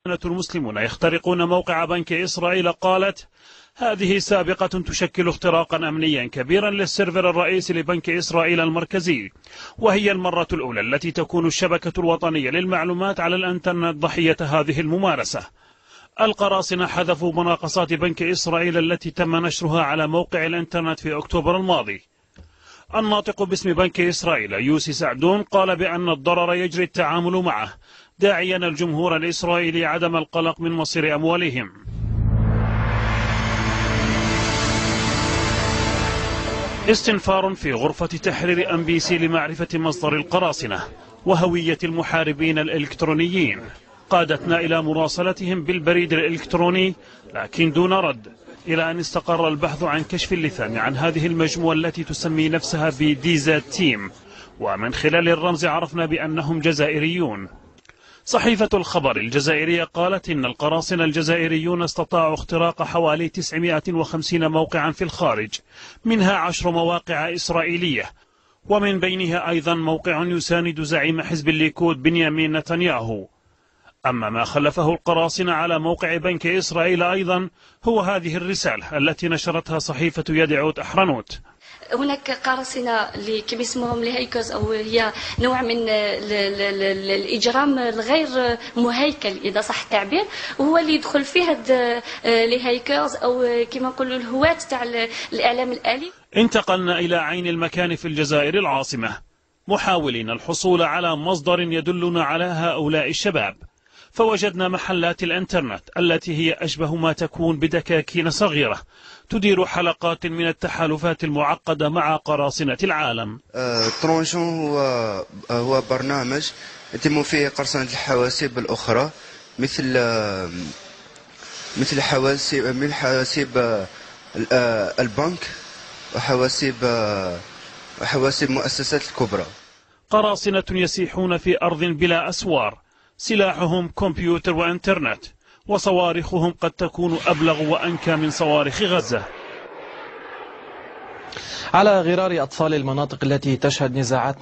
المسلمون يخترقون موقع بنك إسرائيل قالت هذه سابقة تشكل اختراقا أمنيا كبيرا للسيرفر الرئيسي لبنك إسرائيل المركزي، وهي المرة الأولى التي تكون الشبكة الوطنية للمعلومات على الإنترنت ضحية هذه الممارسة. القراصنة حذفوا مناقصات بنك إسرائيل التي تم نشرها على موقع الإنترنت في أكتوبر الماضي. الناطق باسم بنك إسرائيل يوسي سعدون قال بأن الضرر يجري التعامل معه، داعيا الجمهور الإسرائيلي عدم القلق من مصير أموالهم. استنفار في غرفة تحرير MBC لمعرفة مصدر القراصنة وهوية المحاربين الإلكترونيين قادتنا إلى مراسلتهم بالبريد الإلكتروني لكن دون رد، إلى أن استقر البحث عن كشف اللثام عن هذه المجموعة التي تسمي نفسها بديزا تيم، ومن خلال الرمز عرفنا بأنهم جزائريون. صحيفة الخبر الجزائرية قالت إن القراصنة الجزائريون استطاعوا اختراق حوالي 950 موقعا في الخارج، منها 10 مواقع إسرائيلية، ومن بينها أيضا موقع يساند زعيم حزب الليكود بنيامين نتنياهو. أما ما خلفه القراصنة على موقع بنك إسرائيل أيضا هو هذه الرسالة التي نشرتها صحيفة يدعوت أحرنوت. هناك قراصنة اللي كما اسمهم الهايكرز، أو هي نوع من الإجرام الغير مهيكل إذا صح التعبير، وهو اللي يدخل فيه هاد الهايكرز أو كما نقولوا الهواة تاع الإعلام الآلي. انتقلنا إلى عين المكان في الجزائر العاصمة محاولين الحصول على مصدر يدلنا على هؤلاء الشباب، فوجدنا محلات الانترنت التي هي أشبه ما تكون بدكاكين صغيرة تدير حلقات من التحالفات المعقدة مع قراصنة العالم. ترونشون هو برنامج يتم فيه قرصنة الحواسيب الأخرى مثل حواسيب البنك وحواسيب مؤسسات الكبرى. قراصنة يسيحون في أرض بلا أسوار، سلاحهم كمبيوتر وإنترنت، وصواريخهم قد تكون أبلغ وأنكى من صواريخ غزة. على غرار أطفال المناطق التي تشهد نزاعات